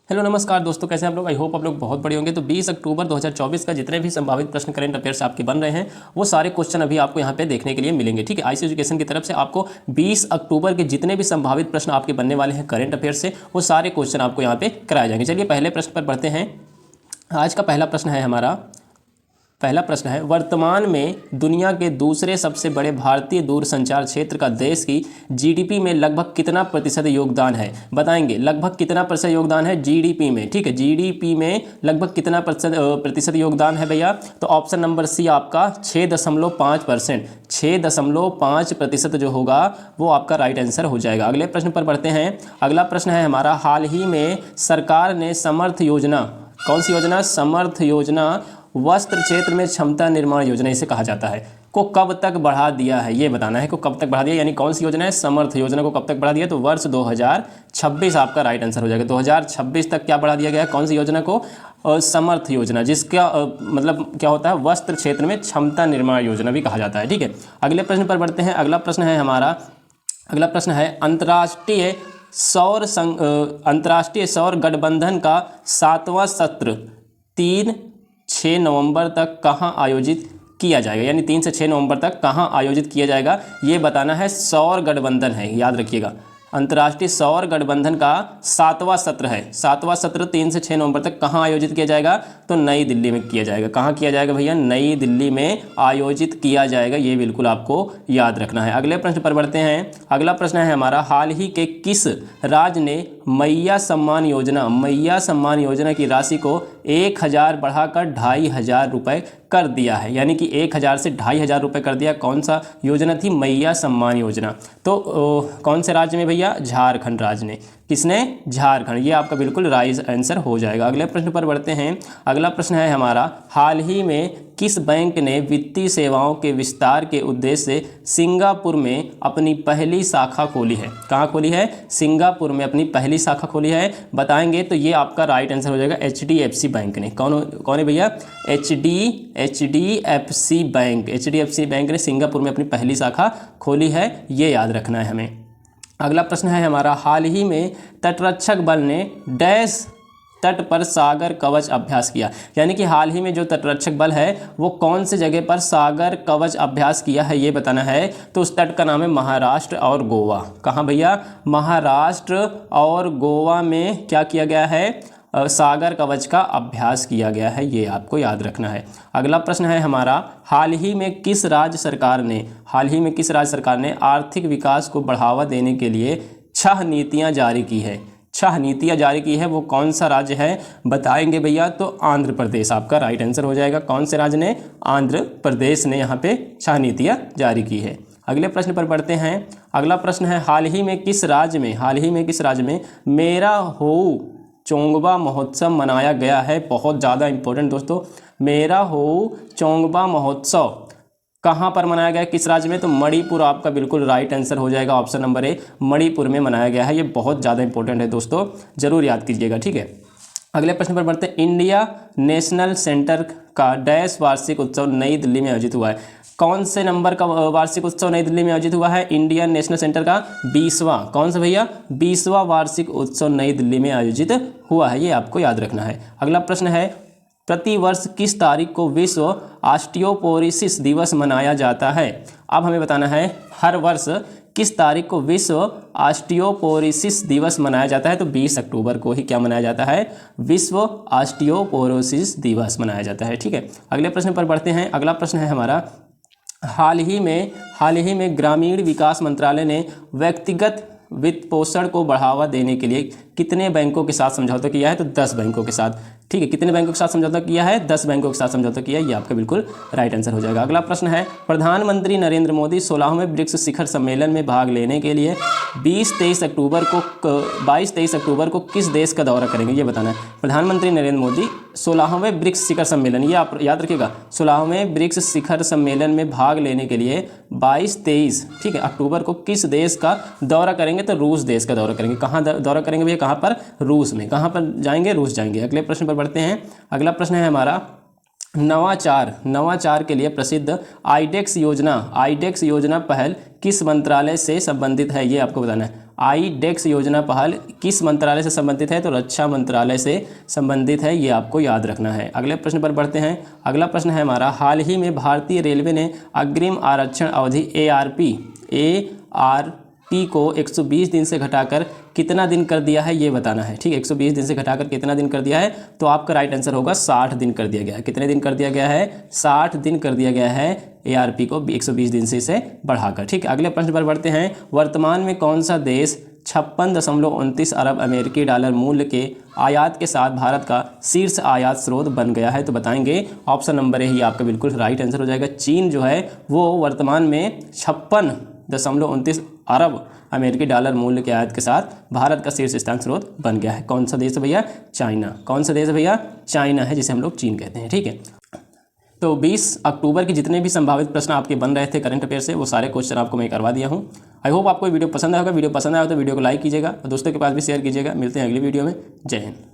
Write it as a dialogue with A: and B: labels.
A: Hello नमस्कार दोस्तों, कैसे हैं आप लोग। आई होप आप लोग बहुत बड़े होंगे। तो 20 अक्टूबर 2024 का जितने भी संभावित प्रश्न करेंट अफेयर्स आपके बन रहे हैं वो सारे क्वेश्चन अभी आपको यहाँ पे देखने के लिए मिलेंगे। ठीक है, आईसी एजुकेशन की तरफ से आपको 20 अक्टूबर के जितने भी संभावित प्रश्न आपके बनने वाले हैं करेंट अफेयर्स से, वो सारे क्वेश्चन आपको यहाँ पे कराए जाएंगे। चलिए पहले प्रश्न पर बढ़ते हैं। आज का पहला प्रश्न है हमारा, पहला प्रश्न है, वर्तमान में दुनिया के दूसरे सबसे बड़े भारतीय दूरसंचार क्षेत्र का देश की जीडीपी में लगभग कितना प्रतिशत योगदान है। बताएंगे लगभग कितना प्रतिशत योगदान है जीडीपी में। ठीक है, जीडीपी में लगभग कितना प्रतिशत योगदान है भैया। तो ऑप्शन नंबर सी आपका 6.5%। 6.5% जो होगा वो आपका राइट आंसर हो जाएगा। अगले प्रश्न पर बढ़ते हैं। अगला प्रश्न है हमारा, हाल ही में सरकार ने समर्थ योजना, कौन सी योजना, समर्थ योजना, वस्त्र क्षेत्र में क्षमता निर्माण योजना इसे कहा जाता है, को कब तक बढ़ा दिया है। ये बताना है को कब तक बढ़ा दिया, यानी कौन सी योजना है, समर्थ योजना को कब तक बढ़ा दिया। तो वर्ष 2026 आपका राइट आंसर हो जाएगा। 2026 तक क्या बढ़ा दिया गया है, कौन सी योजना को, समर्थ योजना, जिसका मतलब क्या होता है, वस्त्र क्षेत्र में क्षमता निर्माण योजना भी कहा जाता है। ठीक है, अगले प्रश्न पर बढ़ते हैं। अगला प्रश्न है हमारा, अगला प्रश्न है, अंतर्राष्ट्रीय सौर गठबंधन का 7वां सत्र 3-6 नवंबर तक कहाँ आयोजित किया जाएगा, यानी 3 से 6 नवंबर तक कहाँ आयोजित किया जाएगा, ये बताना है। सौर गठबंधन है, याद रखिएगा, अंतर्राष्ट्रीय सौर गठबंधन का 7वां सत्र है। 7वां सत्र 3 से 6 नवंबर तक कहाँ आयोजित किया जाएगा, तो नई दिल्ली में किया जाएगा। कहाँ किया जाएगा भैया, नई दिल्ली में आयोजित किया जाएगा, ये बिल्कुल आपको याद रखना है। अगले प्रश्न पर बढ़ते हैं। अगला प्रश्न है हमारा, हाल ही के किस राज्य ने मैया सम्मान योजना की राशि को 1000 बढ़ाकर 2500 रुपये कर दिया है, यानी कि 1000 से 2500 रुपये कर दिया। कौन सा योजना थी, मैया सम्मान योजना। तो कौन से राज्य में भैया, झारखंड राज्य ने। किसने, झारखंड। ये आपका बिल्कुल राइट आंसर हो जाएगा। अगले प्रश्न पर बढ़ते हैं। अगला प्रश्न है हमारा, हाल ही में किस बैंक ने वित्तीय सेवाओं के विस्तार के उद्देश्य से सिंगापुर में अपनी पहली शाखा खोली है। कहाँ खोली है, सिंगापुर में अपनी पहली शाखा खोली है, बताएंगे। तो ये आपका राइट आंसर हो जाएगा, HDFC बैंक ने। कौन है भैया, HDFC बैंक ने सिंगापुर में अपनी पहली शाखा खोली है, ये याद रखना है हमें। अगला प्रश्न है हमारा, हाल ही में तटरक्षक बल ने डैश तट पर सागर कवच अभ्यास किया, यानी कि हाल ही में जो तटरक्षक बल है वो कौन से जगह पर सागर कवच अभ्यास किया है, ये बताना है। तो उस तट का नाम है महाराष्ट्र और गोवा। कहाँ भैया, महाराष्ट्र और गोवा में क्या किया गया है, सागर कवच का अभ्यास किया गया है, ये आपको याद रखना है। अगला प्रश्न है हमारा, हाल ही में किस राज्य सरकार ने आर्थिक विकास को बढ़ावा देने के लिए 6 नीतियां जारी की है। 6 नीतियां जारी की है, वो कौन सा राज्य है, बताएंगे भैया। तो आंध्र प्रदेश आपका राइट आंसर हो जाएगा। कौन से राज्य ने, आंध्र प्रदेश ने यहाँ पे 6 नीतियां जारी की है। अगले प्रश्न पर बढ़ते हैं। अगला प्रश्न है, हाल ही में किस राज्य में मेरा हो चोंगबा महोत्सव मनाया गया है। बहुत ज़्यादा इंपॉर्टेंट दोस्तों, मेरा हो चोंगबा महोत्सव कहाँ पर मनाया गया है, किस राज्य में, तो मणिपुर आपका बिल्कुल राइट आंसर हो जाएगा। ऑप्शन नंबर ए, मणिपुर में मनाया गया है। ये बहुत ज़्यादा इंपॉर्टेंट है दोस्तों, जरूर याद कीजिएगा। ठीक है, अगले प्रश्न पर बढ़ते हैं। इंडिया नेशनल सेंटर का डैश वार्षिक उत्सव नई दिल्ली में आयोजित हुआ है। कौन से नंबर का वार्षिक उत्सव नई दिल्ली में आयोजित हुआ है, इंडियन नेशनल सेंटर का 20वां। कौन सा भैया, 20वां वार्षिक उत्सव नई दिल्ली में आयोजित हुआ है, ये आपको याद रखना है। अगला प्रश्न है, प्रतिवर्ष किस तारीख को विश्व ऑस्टियोपोरोसिस दिवस मनाया जाता है। अब हमें बताना है हर वर्ष किस तारीख को विश्व ऑस्टियोपोरोसिस दिवस मनाया जाता है। तो 20 अक्टूबर को ही क्या मनाया जाता है, विश्व ऑस्टियोपोरोसिस दिवस मनाया जाता है। ठीक है, अगले प्रश्न पर बढ़ते हैं। अगला प्रश्न है हमारा, हाल ही में ग्रामीण विकास मंत्रालय ने व्यक्तिगत वित्त पोषण को बढ़ावा देने के लिए कितने बैंकों के साथ समझौता किया है, तो 10 बैंकों के साथ। ठीक है, कितने बैंकों के साथ समझौता किया है, 10 बैंकों के साथ समझौता किया है, ये आपका बिल्कुल राइट आंसर हो जाएगा। अगला प्रश्न है, प्रधानमंत्री नरेंद्र मोदी 16वें ब्रिक्स शिखर सम्मेलन में भाग लेने के लिए 22-23 अक्टूबर को किस देश का दौरा करेंगे, ये बताना है। प्रधानमंत्री नरेंद्र मोदी 16वें ब्रिक्स शिखर सम्मेलन, ये आप याद रखिएगा, 16वें ब्रिक्स शिखर सम्मेलन में भाग लेने के लिए 22-23 ठीक है अक्टूबर को किस देश का दौरा करेंगे, तो रूस देश का दौरा करेंगे। कहाँ दौरा करेंगे भैया, कहाँ पर, रूस में। कहाँ पर जाएंगे, रूस जाएंगे। अगले प्रश्न पर बढ़ते हैं। अगला प्रश्न है हमारा, नवाचार के लिए प्रसिद्ध आईडेक्स योजना पहल किस मंत्रालय से संबंधित है, ये आपको बताना है। IDEX योजना पहल किस मंत्रालय से संबंधित है? तो रक्षा मंत्रालय से संबंधित है, ये आपको याद रखना है। अगले प्रश्न पर बढ़ते हैं। अगला प्रश्न है हमारा, हाल ही में भारतीय रेलवे ने अग्रिम आरक्षण अवधि ARP को 120 दिन से घटाकर कितना दिन कर दिया है, ये बताना है। ठीक है, 120 दिन से घटाकर कितना दिन कर दिया है? तो आपका राइट आंसर होगा 60 दिन कर दिया गया है। कितने दिन कर दिया गया है? 60 दिन कर दिया गया है ARP को 120 दिन से इसे बढ़ाकर। ठीक है, अगले प्रश्न पर बढ़ते हैं। वर्तमान में कौन सा देश 56.29 अरब अमेरिकी डॉलर मूल्य के आयात के साथ भारत का शीर्ष आयात स्रोत बन गया है? तो बताएंगे ऑप्शन नंबर ए ही आपका बिल्कुल राइट आंसर हो जाएगा। चीन जो है वो वर्तमान में 56.29 अरब अमेरिकी डॉलर मूल्य के आयात के साथ भारत का शीर्ष स्थान स्रोत बन गया है। कौन सा देश है भैया? चाइना। कौन सा देश है भैया? चाइना है, जिसे हम लोग चीन कहते हैं। ठीक है, तो 20 अक्टूबर के जितने भी संभावित प्रश्न आपके बन रहे थे करंट अफेयर से, वो सारे क्वेश्चन आपको मैं करवा दिया हूँ। आई होप आपको वीडियो पसंद आएगा। वीडियो पसंद आया तो वीडियो को लाइक कीजिएगा और दोस्तों के पास भी शेयर कीजिएगा। मिलते हैं अगली वीडियो में। जय हिंद।